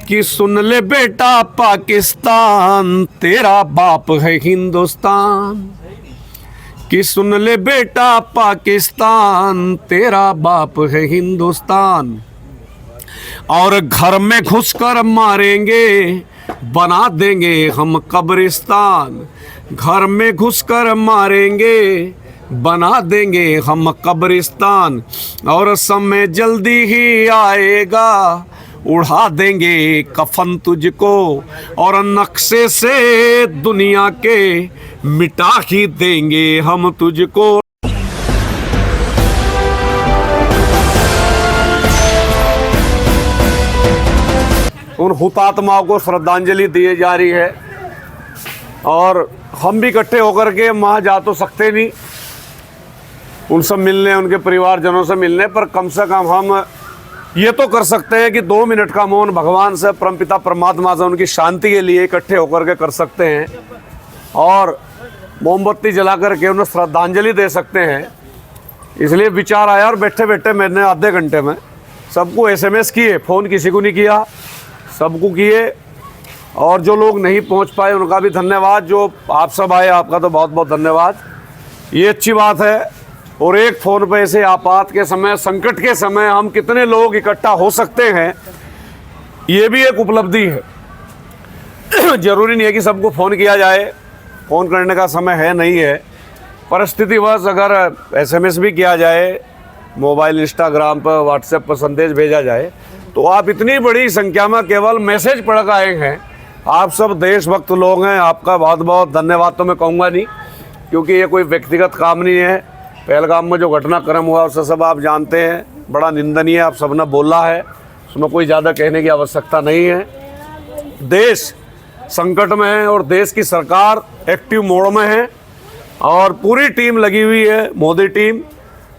कि सुन ले बेटा पाकिस्तान तेरा बाप है हिंदुस्तान, कि सुन ले बेटा पाकिस्तान तेरा बाप है हिंदुस्तान। और घर में घुसकर मारेंगे बना देंगे हम कब्रिस्तान, घर में घुसकर मारेंगे बना देंगे हम कब्रिस्तान। और समय जल्दी ही आएगा उड़ा देंगे कफन तुझको, और नक्शे से दुनिया के मिटा ही देंगे हम तुझको। उन हुतात्माओं को श्रद्धांजलि दी जा रही है और हम भी इकट्ठे होकर के वहाँ जा तो सकते नहीं उनसे मिलने, उनके परिवारजनों से मिलने, पर कम से कम हम ये तो कर सकते हैं कि 2 मिनट का मौन भगवान से, परमपिता परमात्मा से उनकी शांति के लिए इकट्ठे होकर के कर सकते हैं और मोमबत्ती जला करके उन्हें श्रद्धांजलि दे सकते हैं। इसलिए विचार आया और बैठे बैठे मैंने आधे घंटे में सबको SMS किए, फ़ोन किसी को नहीं किया, सबको किए। और जो लोग नहीं पहुंच पाए उनका भी धन्यवाद, जो आप सब आए आपका तो बहुत बहुत धन्यवाद, ये अच्छी बात है। और एक फ़ोन पे ऐसे आपात के समय, संकट के समय हम कितने लोग इकट्ठा हो सकते हैं, ये भी एक उपलब्धि है। ज़रूरी नहीं है कि सबको फ़ोन किया जाए, फ़ोन करने का समय है नहीं है, परिस्थितिवश अगर SMS भी किया जाए, मोबाइल इंस्टाग्राम पर व्हाट्सएप पर संदेश भेजा जाए, तो आप इतनी बड़ी संख्या में केवल मैसेज पढ़ कर आए हैं। आप सब देशभक्त लोग हैं, आपका बहुत बहुत धन्यवाद तो मैं कहूँगा नहीं, क्योंकि ये कोई व्यक्तिगत काम नहीं है। पहलगाम में जो घटनाक्रम हुआ उससे सब आप जानते हैं, बड़ा निंदनीय, आप सबने बोला है, उसमें कोई ज़्यादा कहने की आवश्यकता नहीं है। देश संकट में है और देश की सरकार एक्टिव मोड में है और पूरी टीम लगी हुई है, मोदी टीम।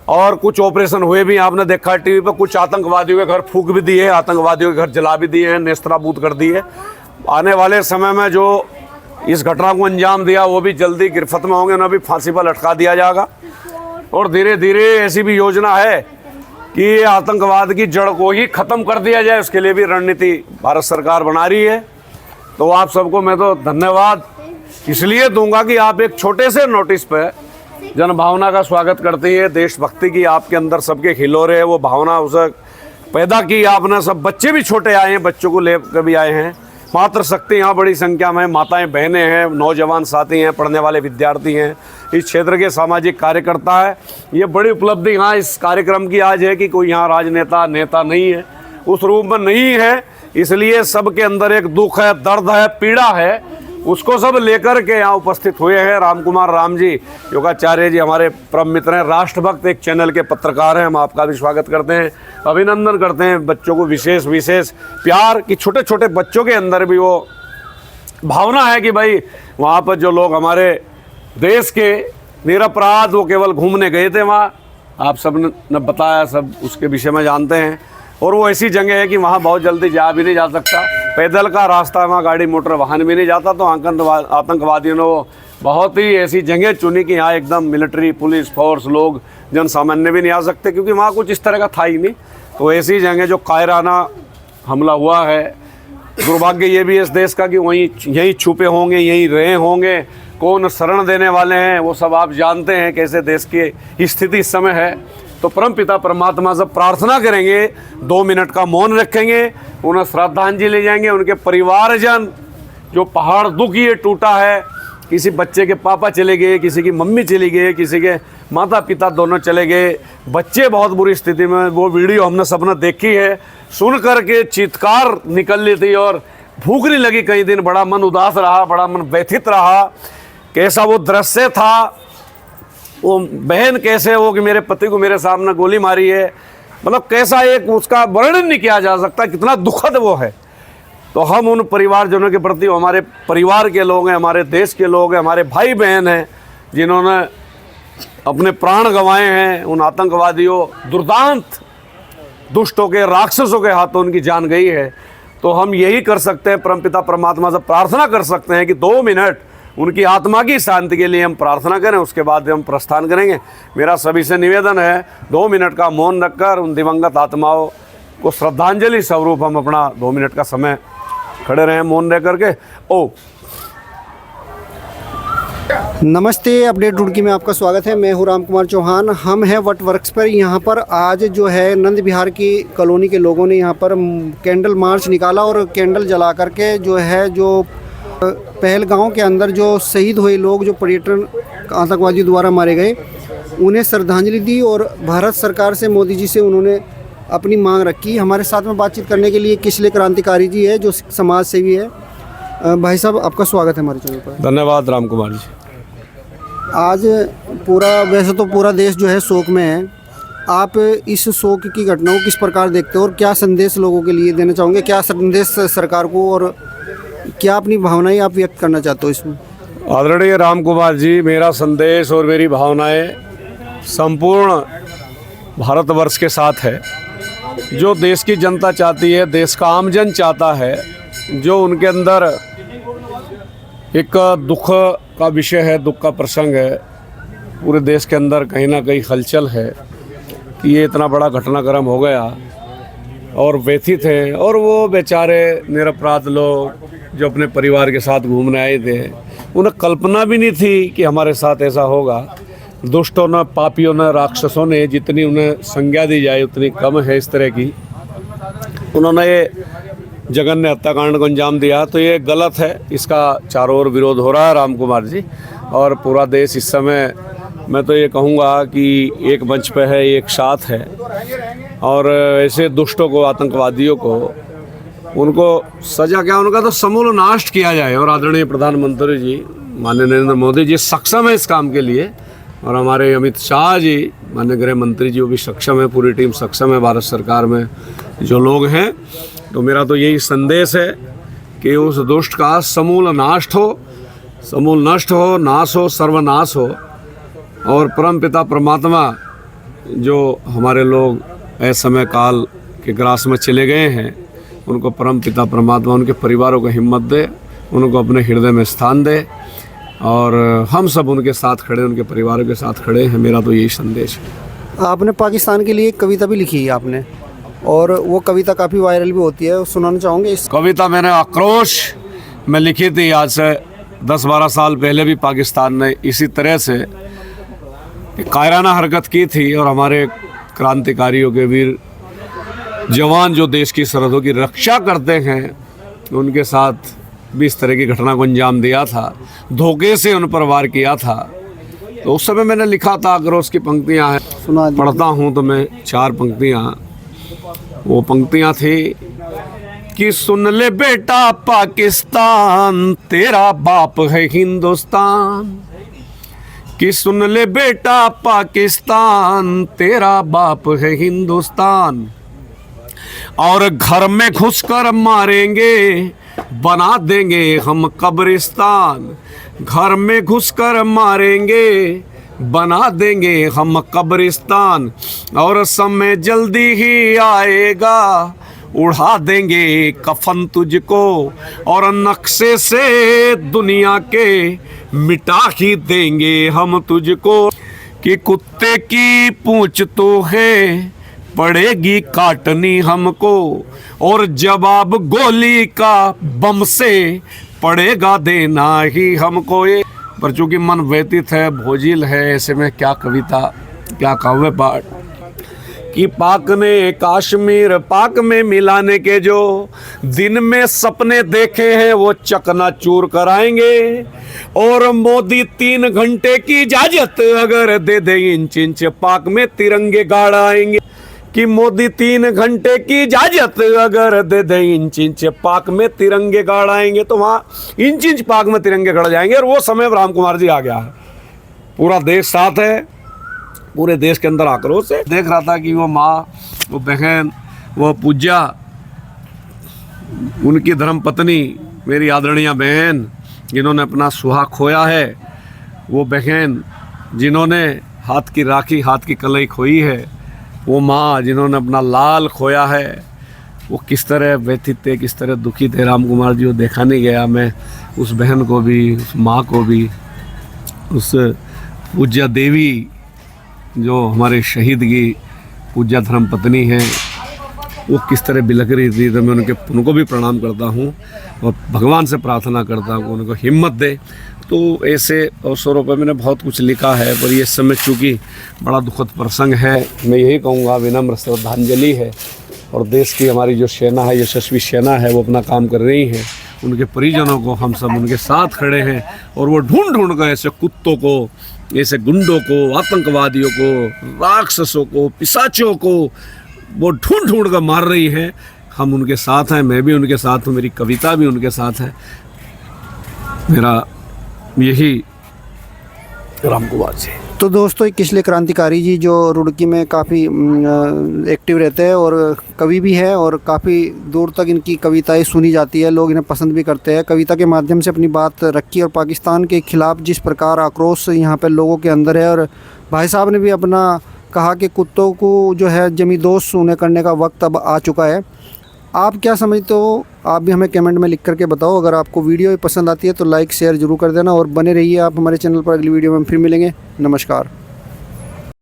और कुछ ऑपरेशन हुए भी, आपने देखा टीवी पर, कुछ आतंकवादियों के घर फूंक भी दिए, आतंकवादियों के घर जला भी दिए हैं, नेस्तनाबूद कर दिए। आने वाले समय में जो इस घटना को अंजाम दिया वो भी जल्दी गिरफ्त में होंगे, उन्हें भी फांसी पर लटका दिया जाएगा। और धीरे धीरे ऐसी भी योजना है कि आतंकवाद की जड़ को ही ख़त्म कर दिया जाए, उसके लिए भी रणनीति भारत सरकार बना रही है। तो आप सबको मैं तो धन्यवाद इसलिए दूंगा कि आप एक छोटे से नोटिस पे जनभावना का स्वागत करती है, देशभक्ति की आपके अंदर सबके खिलोरे है, वो भावना उसे पैदा की आपने। सब बच्चे भी छोटे आए हैं, बच्चों को लेकर भी आए हैं, मातृशक्ति यहाँ बड़ी संख्या में, माताएं बहनें हैं, नौजवान साथी हैं, पढ़ने वाले विद्यार्थी हैं, इस क्षेत्र के सामाजिक कार्यकर्ता है। ये बड़ी उपलब्धि यहाँ इस कार्यक्रम की आज है कि कोई यहाँ राजनेता नेता नहीं है, उस रूप में नहीं है, इसलिए सबके अंदर एक दुख है, दर्द है, पीड़ा है, उसको सब लेकर के यहाँ उपस्थित हुए हैं। राम कुमार राम जी योगाचार्य जी हमारे परम मित्र हैं, राष्ट्रभक्त एक चैनल के पत्रकार हैं, हम आपका भी स्वागत करते हैं, अभिनंदन करते हैं। बच्चों को विशेष विशेष प्यार कि छोटे छोटे बच्चों के अंदर भी वो भावना है कि भाई वहाँ पर जो लोग हमारे देश के निरपराध वो केवल घूमने गए थे वहाँ, आप सब ने बताया, सब उसके विषय में जानते हैं। और वो ऐसी जगह है कि वहाँ बहुत जल्दी जा भी नहीं जा सकता, पैदल का रास्ता है, वहाँ गाड़ी मोटर वाहन भी नहीं जाता। तो आतंकवादियों ने वो बहुत ही ऐसी जगह चुनी कि यहाँ एकदम मिलिट्री पुलिस फोर्स, लोग जन सामान्य भी नहीं आ सकते, क्योंकि वहाँ कुछ इस तरह का था ही नहीं। तो ऐसी जगह जो कायराना हमला हुआ है, दुर्भाग्य ये भी इस देश का कि वहीं यहीं छुपे होंगे, यहीं रहे होंगे, कौन शरण देने वाले हैं वो सब आप जानते हैं, कैसे देश की स्थिति इस समय है। तो परमपिता परमात्मा से प्रार्थना करेंगे, 2 मिनट का मौन रखेंगे, उन्हें श्रद्धांजलि ले जाएंगे। उनके परिवारजन जो पहाड़ दुख ये टूटा है, किसी बच्चे के पापा चले गए, किसी की मम्मी चली गई, किसी के माता पिता दोनों चले गए, बच्चे बहुत बुरी स्थिति में, वो वीडियो हमने सबने देखी है, सुन करके चीत्कार निकल ली थी और भूख नहीं लगी कई दिन, बड़ा मन उदास रहा, बड़ा मन व्यथित रहा। कैसा वो दृश्य था, वो बहन कैसे हो कि मेरे पति को मेरे सामने गोली मारी है, मतलब कैसा एक उसका वर्णन नहीं किया जा सकता, कितना दुखद वो है। तो हम उन परिवारजनों के प्रति, हमारे परिवार के लोग हैं, हमारे देश के लोग हैं, हमारे भाई बहन हैं जिन्होंने अपने प्राण गंवाए हैं, उन आतंकवादियों दुर्दांत दुष्टों के, राक्षसों के हाथों उनकी जान गई है। तो हम यही कर सकते हैं, परमपिता परमात्मा से प्रार्थना कर सकते हैं कि 2 मिनट उनकी आत्मा की शांति के लिए हम प्रार्थना करें, उसके बाद हम प्रस्थान करेंगे। मेरा सभी से निवेदन है, 2 मिनट का मौन रखकर उन दिवंगत आत्माओं को श्रद्धांजलि स्वरूप हम अपना 2 मिनट का समय खड़े रहे मौन रह करके। नमस्ते, अपडेट रुड़की में आपका स्वागत है। मैं हूं राम कुमार चौहान। हम हैं वट वर्क्स पर। यहाँ पर आज जो है नंद विहार की कॉलोनी के लोगों ने यहाँ पर कैंडल मार्च निकाला और कैंडल जला करके जो पहलगांव के अंदर जो शहीद हुए लोग, जो पर्यटन आतंकवादियों द्वारा मारे गए, उन्हें श्रद्धांजलि दी और भारत सरकार से, मोदी जी से उन्होंने अपनी मांग रखी। हमारे साथ में बातचीत करने के लिए किशले क्रांतिकारी जी है, जो समाज सेवी है। भाई साहब, आपका स्वागत है हमारे चैनल पर। धन्यवाद राम कुमार जी। आज वैसे तो पूरा देश जो है शोक में है। आप इस शोक की घटना को किस प्रकार देखते हो और क्या संदेश लोगों के लिए देना चाहोगे? क्या संदेश सरकार को और क्या अपनी भावनाएं आप व्यक्त करना चाहते हो इसमें? आदरणीय राम कुमार जी, मेरा संदेश और मेरी भावनाएं संपूर्ण भारतवर्ष के साथ है। जो देश की जनता चाहती है, देश का आमजन चाहता है, जो उनके अंदर एक दुख का विषय है, दुख का प्रसंग है, पूरे देश के अंदर कहीं ना कहीं हलचल है कि ये इतना बड़ा घटनाक्रम हो गया और व्यथित है। और वो बेचारे निरपराध लोग जो अपने परिवार के साथ घूमने आए थे, उन्हें कल्पना भी नहीं थी कि हमारे साथ ऐसा होगा। दुष्टों ने, पापियों ने, राक्षसों ने जितनी उन्हें संज्ञा दी जाए उतनी कम है इस तरह की। उन्होंने ये जघन्य हत्याकांड को अंजाम दिया, तो ये गलत है। इसका चारों ओर विरोध हो रहा है राम कुमार जी, और पूरा देश इस समय, मैं तो ये कहूँगा कि एक मंच पे है, एक साथ है। और ऐसे दुष्टों को, आतंकवादियों को, उनको सजा क्या, उनका तो समूल नाश किया जाए। और आदरणीय प्रधानमंत्री जी माननीय नरेंद्र मोदी जी सक्षम है इस काम के लिए, और हमारे अमित शाह जी माननीय गृह मंत्री जी वो भी सक्षम है, पूरी टीम सक्षम है भारत सरकार में जो लोग हैं। तो मेरा तो यही संदेश है कि उस दुष्ट का समूल नष्ट हो, नाश हो, सर्वनाश हो। और परमपिता परमात्मा जो हमारे लोग असमय काल के ग्रास में चले गए हैं, उनको परमपिता परमात्मा उनके परिवारों को हिम्मत दे, उनको अपने हृदय में स्थान दे, और हम सब उनके साथ खड़े, उनके परिवारों के साथ खड़े हैं। मेरा तो यही संदेश है। आपने पाकिस्तान के लिए एक कविता भी लिखी है आपने, और वो कविता काफ़ी वायरल भी होती है, सुनाना चाहोगे? इस कविता मैंने आक्रोश में लिखी थी। आज से 10-12 साल पहले भी पाकिस्तान ने इसी तरह से कायराना हरकत की थी, और हमारे क्रांतिकारियों के वीर जवान जो देश की सरहदों की रक्षा करते हैं, उनके साथ भी इस तरह की घटना को अंजाम दिया था, धोखे से उन पर वार किया था। तो उस समय मैंने लिखा था, आक्रोश की पंक्तियाँ हैं, पढ़ता हूँ तो मैं 4 पंक्तियाँ। वो पंक्तियाँ थी कि सुन ले बेटा पाकिस्तान, तेरा बाप है हिंदुस्तान। कि सुन ले बेटा पाकिस्तान, तेरा बाप है हिंदुस्तान। और घर में घुसकर मारेंगे, बना देंगे हम कब्रिस्तान। घर में घुसकर मारेंगे, बना देंगे हम कब्रिस्तान। और समय जल्दी ही आएगा, उड़ा देंगे कफन तुझको। और नक्शे से दुनिया के मिटा ही देंगे हम तुझको। कि कुत्ते की पूंछ तो है, पड़ेगी काटनी हमको। और जवाब गोली का बम से पड़ेगा देना ही हमको। ये पर चूंकि मन व्यतीत है, भोजिल है, ऐसे में क्या कविता, क्या काव्य पाठ। कि पाक ने कश्मीर पाक में मिलाने के जो दिन में सपने देखे हैं, वो चकनाचूर कराएंगे। और मोदी 3 घंटे की इजाजत अगर दे दे, इंच इंच पाक में तिरंगे गाड़ आएंगे। कि मोदी 3 घंटे की इजाजत अगर दे दे, इंच इंच पाक में तिरंगे गाड़ आएंगे। तो वहाँ इंच इंच पाक में तिरंगे गड़ जाएंगे। और वो समय राम कुमार जी आ गया है, पूरा देश साथ है, पूरे देश के अंदर आक्रोश है। देख रहा था कि वो माँ, वो बहन, वो पूज्या, उनकी धर्म पत्नी, मेरी आदरणीय बहन जिन्होंने अपना सुहाग खोया है, वो बहन जिन्होंने हाथ की राखी, हाथ की कलाई खोई है, वो माँ जिन्होंने अपना लाल खोया है, वो किस तरह व्यथित थे, किस तरह दुखी थे राम कुमार जी। वो देखा नहीं गया। मैं उस बहन को भी, उस माँ को भी, उस पूज्या देवी जो हमारे शहीद की पूज्या धर्म पत्नी हैं, वो किस तरह बिलख रही थी, तो मैं उनको भी प्रणाम करता हूँ और भगवान से प्रार्थना करता हूँ उनको हिम्मत दे। तो ऐसे अवसरों पर मैंने बहुत कुछ लिखा है, पर ये समय चूँकि बड़ा दुखद प्रसंग है, मैं यही कहूँगा विनम्र श्रद्धांजलि है। और देश की हमारी जो सेना है, यशस्वी सेना है, वो अपना काम कर रही है। उनके परिजनों को हम सब उनके साथ खड़े हैं और वो ढूंढ ढूंढ कर ऐसे कुत्तों को, ऐसे गुंडों को, आतंकवादियों को, राक्षसों को, पिशाचों को वो ढूंढ ढूंढ कर मार रही है। हम उनके साथ हैं, मैं भी उनके साथ हूँ, मेरी कविता भी उनके साथ है। मेरा यही राम कुमार जी। तो दोस्तों, एक किसले क्रांतिकारी जी जो रुड़की में काफ़ी एक्टिव रहते हैं और कवि भी है और काफ़ी दूर तक इनकी कविताएं सुनी जाती है, लोग इन्हें पसंद भी करते हैं। कविता के माध्यम से अपनी बात रखी और पाकिस्तान के खिलाफ़ जिस प्रकार आक्रोश यहाँ पे लोगों के अंदर है, और भाई साहब ने भी अपना कहा कि कुत्तों को जो है जमींदोज़ उन्हें करने का वक्त अब आ चुका है। आप क्या समझते हो, आप भी हमें कमेंट में लिख करके बताओ। अगर आपको वीडियो पसंद आती है तो लाइक शेयर ज़रूर कर देना और बने रहिए आप हमारे चैनल पर। अगली वीडियो में फिर मिलेंगे। नमस्कार।